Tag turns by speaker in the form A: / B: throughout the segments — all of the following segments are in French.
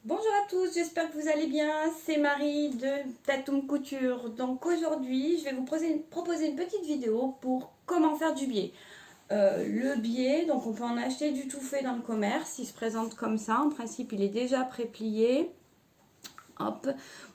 A: Bonjour à tous, j'espère que vous allez bien. C'est Marie de Tatoum Couture. Donc aujourd'hui, je vais vous proposer une petite vidéo pour comment faire du biais. Le biais, donc on peut en acheter du tout fait dans le commerce. Il se présente comme ça. En principe, il est déjà pré-plié. Hop.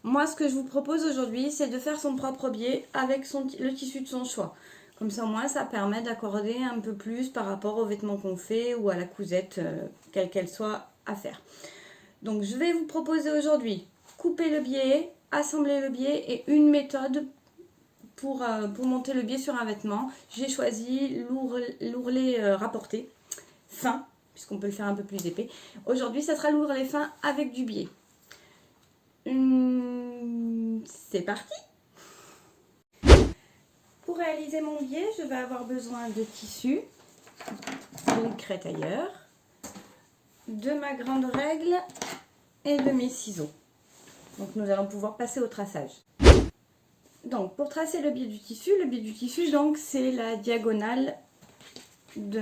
A: Moi, ce que je vous propose aujourd'hui, c'est de faire son propre biais avec le tissu de son choix. Comme ça, au moins, ça permet d'accorder un peu plus par rapport aux vêtements qu'on fait ou à la cousette, quelle qu'elle soit, à faire. Donc je vais vous proposer aujourd'hui couper le biais, assembler le biais et une méthode pour monter le biais sur un vêtement. J'ai choisi l'ourlet rapporté, fin, puisqu'on peut le faire un peu plus épais. Aujourd'hui, ça sera l'ourlet fin avec du biais. C'est parti! Pour réaliser mon biais, je vais avoir besoin de tissu, d'une crétailleur, de ma grande règle et de mes ciseaux. Donc nous allons pouvoir passer au traçage. Donc pour tracer le biais du tissu donc c'est la diagonale de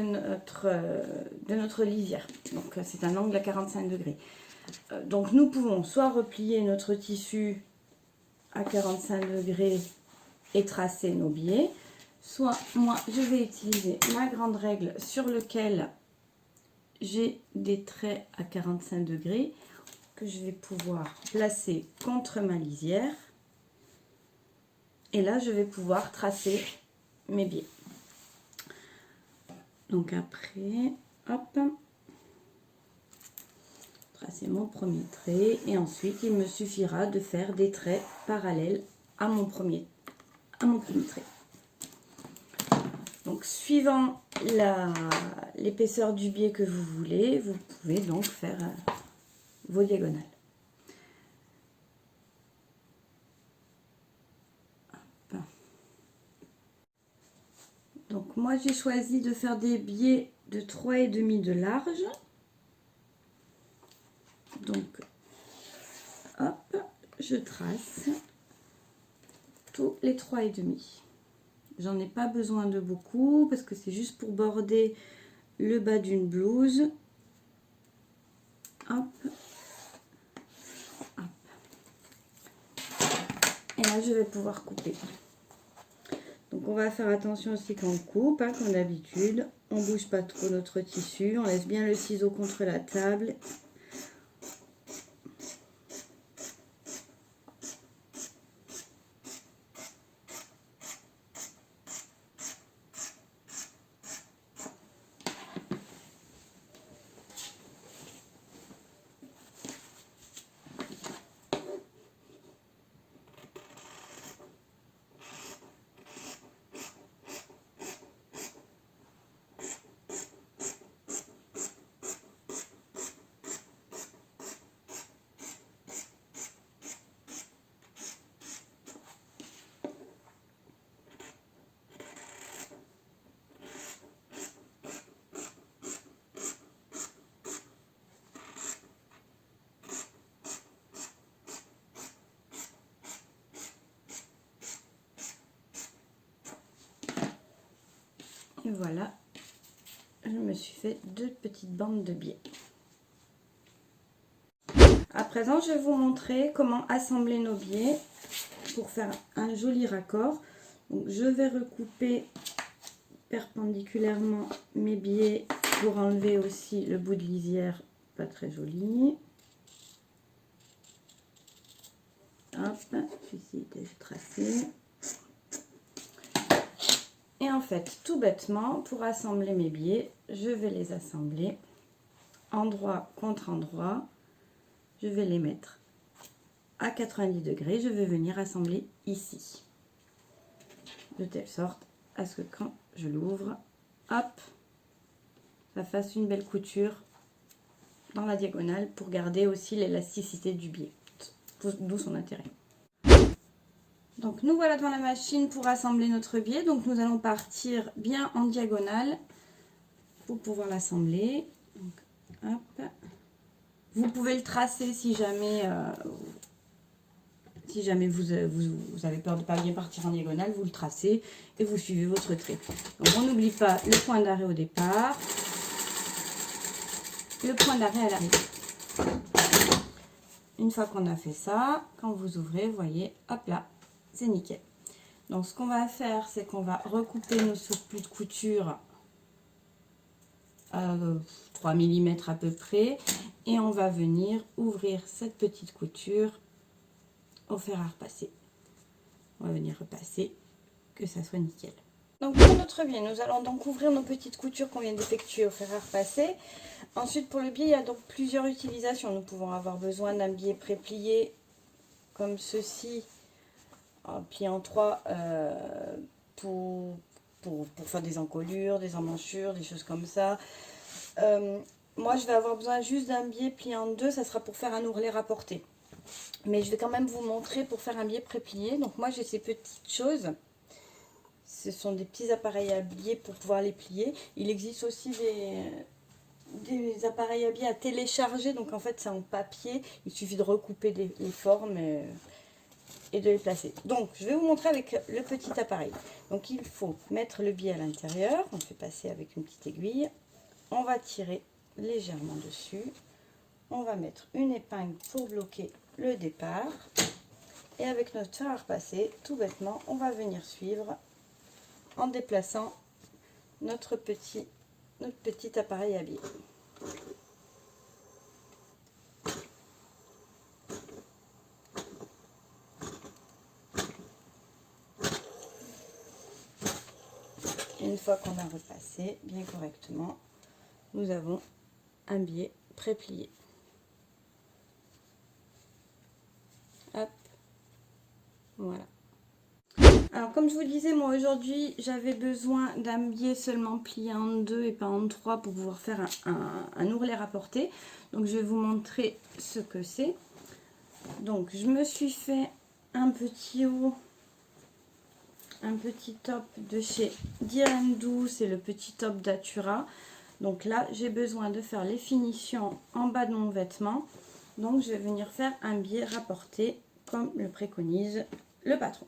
A: notre lisière. Donc c'est un angle à 45 degrés. Donc nous pouvons soit replier notre tissu à 45 degrés et tracer nos biais, soit moi je vais utiliser ma grande règle sur lequel j'ai des traits à 45 degrés que je vais pouvoir placer contre ma lisière. Et là, je vais pouvoir tracer mes biais. Donc après, hop, tracer mon premier trait. Et ensuite, il me suffira de faire des traits parallèles à mon premier trait. Donc, suivant l'épaisseur du biais que vous voulez, vous pouvez donc faire vos diagonales. Donc moi j'ai choisi de faire des biais de 3,5 de large. Donc hop, je trace tous les 3,5. J'en ai pas besoin de beaucoup parce que c'est juste pour border le bas d'une blouse. Hop, hop. Et là je vais pouvoir couper. Donc on va faire attention aussi quand on coupe, hein, comme d'habitude. On bouge pas trop notre tissu, on laisse bien le ciseau contre la table. Et voilà, je me suis fait 2 petites bandes de biais. À présent, je vais vous montrer comment assembler nos biais pour faire un joli raccord. Donc, je vais recouper perpendiculairement mes biais pour enlever aussi le bout de lisière, pas très joli. Hop, celui-ci était tracé. Et en fait, tout bêtement, pour assembler mes biais, je vais les assembler endroit contre endroit. Je vais les mettre à 90 degrés. Je vais venir assembler ici. De telle sorte à ce que quand je l'ouvre, hop, ça fasse une belle couture dans la diagonale pour garder aussi l'élasticité du biais. D'où son intérêt. Donc nous voilà devant la machine pour assembler notre biais. Donc nous allons partir bien en diagonale pour pouvoir l'assembler. Hop. Vous pouvez le tracer si jamais vous avez peur de ne pas bien partir en diagonale, vous le tracez et vous suivez votre trait. Donc on n'oublie pas le point d'arrêt au départ, le point d'arrêt à l'arrivée. une fois qu'on a fait ça, quand vous ouvrez, vous voyez, hop là, c'est nickel. Donc ce qu'on va faire, c'est qu'on va recouper nos surplus de couture à 3 mm à peu près, et on va venir ouvrir cette petite couture au fer à repasser. On va venir repasser, que ça soit nickel. Donc pour notre biais, nous allons donc ouvrir nos petites coutures qu'on vient d'effectuer au fer à repasser. Ensuite, pour le biais, il y a donc plusieurs utilisations. Nous pouvons avoir besoin d'un biais pré-plié comme ceci, plié en 3 pour faire des encolures, des emmanchures, des choses comme ça. Moi, je vais avoir besoin juste d'un biais plié en 2, ça sera pour faire un ourlet rapporté. Mais je vais quand même vous montrer pour faire un biais pré-plié. Donc moi, j'ai ces petites choses. Ce sont des petits appareils à biais pour pouvoir les plier. Il existe aussi des appareils à biais à télécharger. Donc en fait, c'est en papier. Il suffit de recouper les formes et de les placer. Donc, je vais vous montrer avec le petit appareil. Donc, il faut mettre le biais à l'intérieur. On fait passer avec une petite aiguille. On va tirer légèrement dessus. On va mettre une épingle pour bloquer le départ. Et avec notre fer à repasser, tout bêtement, on va venir suivre en déplaçant notre petit appareil à biais. Une fois qu'on a repassé bien correctement, nous avons un biais pré-plié. Hop, voilà. Alors comme je vous le disais, moi aujourd'hui j'avais besoin d'un biais seulement plié en 2 et pas en 3 pour pouvoir faire un ourlet rapporté. Donc je vais vous montrer ce que c'est. Donc je me suis fait un petit haut, un petit top de chez Direndou, c'est le petit top d'Atura. Donc là j'ai besoin de faire les finitions en bas de mon vêtement. Donc je vais venir faire un biais rapporté comme le préconise le patron.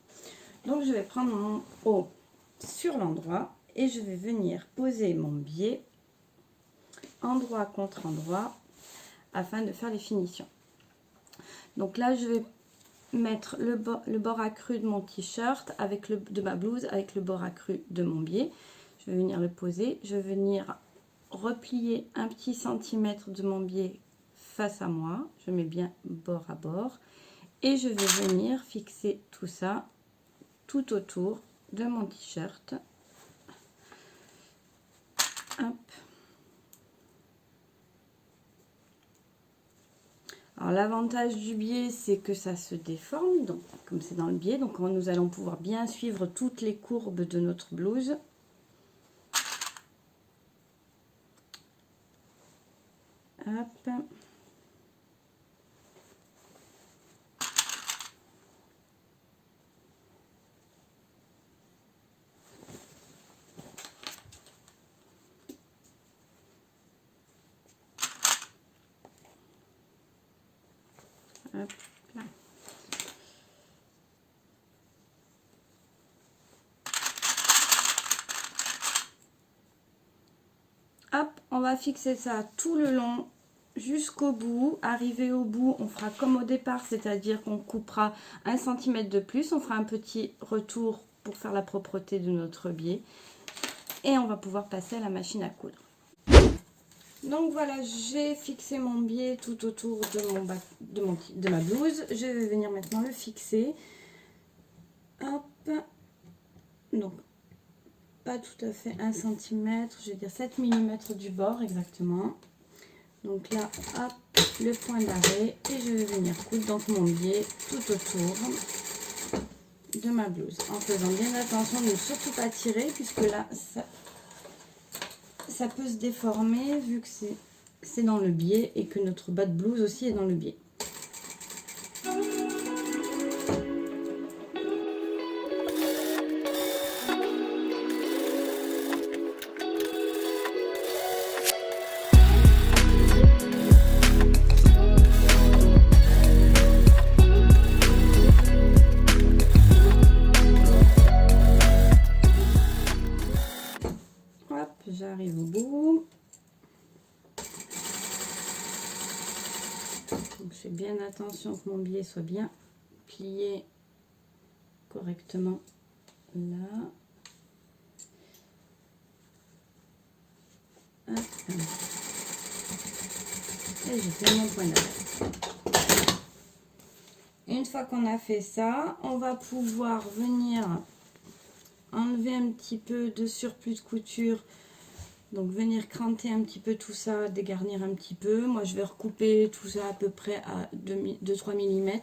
A: Donc je vais prendre mon haut sur l'endroit et je vais venir poser mon biais endroit contre endroit afin de faire les finitions. Donc là je vais mettre le bord accru de mon t-shirt avec de ma blouse avec le bord accru de mon biais. Je vais venir le poser, je vais venir replier un petit centimètre de mon biais face à moi, je mets bien bord à bord et je vais venir fixer tout ça tout autour de mon t-shirt. Alors l'avantage du biais, c'est que ça se déforme, donc comme c'est dans le biais, donc nous allons pouvoir bien suivre toutes les courbes de notre blouse. Hop. Hop là. Hop, on va fixer ça tout le long jusqu'au bout. Arrivé au bout, on fera comme au départ, c'est-à-dire qu'on coupera 1 cm de plus. On fera un petit retour pour faire la propreté de notre biais. Et on va pouvoir passer à la machine à coudre. Donc voilà, j'ai fixé mon biais tout autour de ma blouse. Je vais venir maintenant le fixer. Hop. Donc, pas tout à fait 1 cm, je vais dire 7 mm du bord exactement. Donc là, hop, le point d'arrêt. Et je vais venir coudre donc mon biais tout autour de ma blouse. En faisant bien attention de ne surtout pas tirer, puisque là, ça peut se déformer vu que c'est dans le biais et que notre bas de blouse aussi est dans le biais. J'arrive au bout. Donc je fais bien attention que mon biais soit bien plié correctement là. Hop. Et j'ai fait mon point d'arrêt. Une fois qu'on a fait ça, on va pouvoir venir enlever un petit peu de surplus de couture. Donc venir cranter un petit peu tout ça, dégarnir un petit peu. Moi je vais recouper tout ça à peu près à 2-3 mm.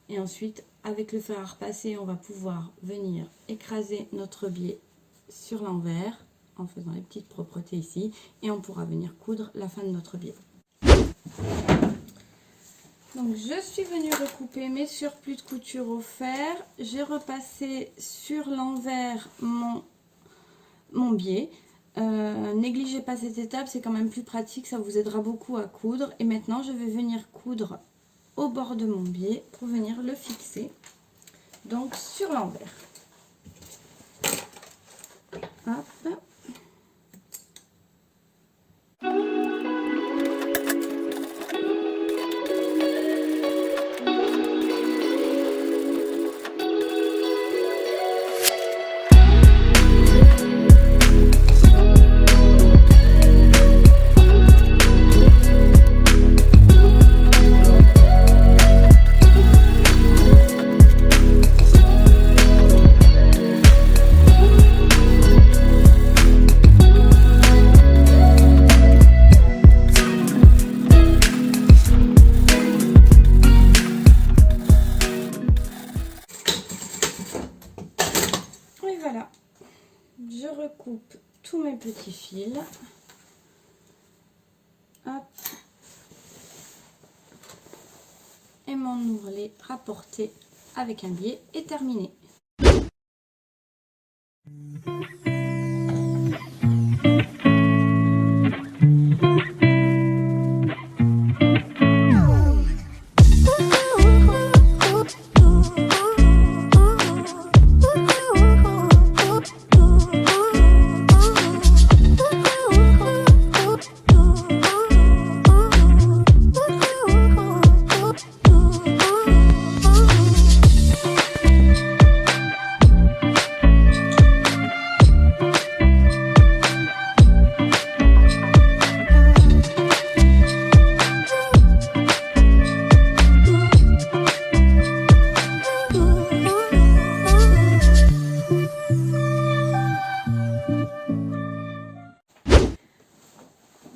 A: Et ensuite avec le fer à repasser, on va pouvoir venir écraser notre biais sur l'envers en faisant les petites propretés ici. Et on pourra venir coudre la fin de notre biais. Donc je suis venue recouper mes surplus de couture au fer. J'ai repassé sur l'envers mon biais. Négligez pas cette étape, c'est quand même plus pratique, ça vous aidera beaucoup à coudre. Et maintenant je vais venir coudre au bord de mon biais pour venir le fixer donc sur l'envers. Hop. Voilà, je recoupe tous mes petits fils. Hop. Et mon ourlet rapporté avec un biais est terminé.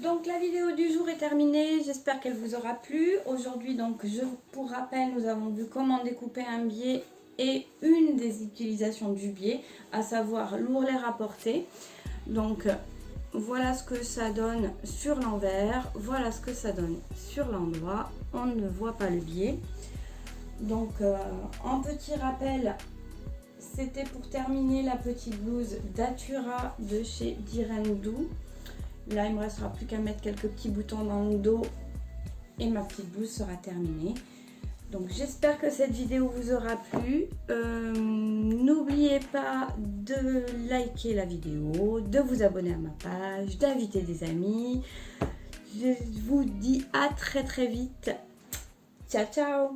A: Donc la vidéo du jour est terminée, j'espère qu'elle vous aura plu. Aujourd'hui donc pour rappel, nous avons vu comment découper un biais et une des utilisations du biais, à savoir l'ourlet rapporté. Donc voilà ce que ça donne sur l'envers, voilà ce que ça donne sur l'endroit, on ne voit pas le biais. Donc en petit rappel, c'était pour terminer la petite blouse d'Atura de chez Direndou. Là, il ne me restera plus qu'à mettre quelques petits boutons dans le dos et ma petite blouse sera terminée. Donc, j'espère que cette vidéo vous aura plu. N'oubliez pas de liker la vidéo, de vous abonner à ma page, d'inviter des amis. Je vous dis à très très vite. Ciao, ciao!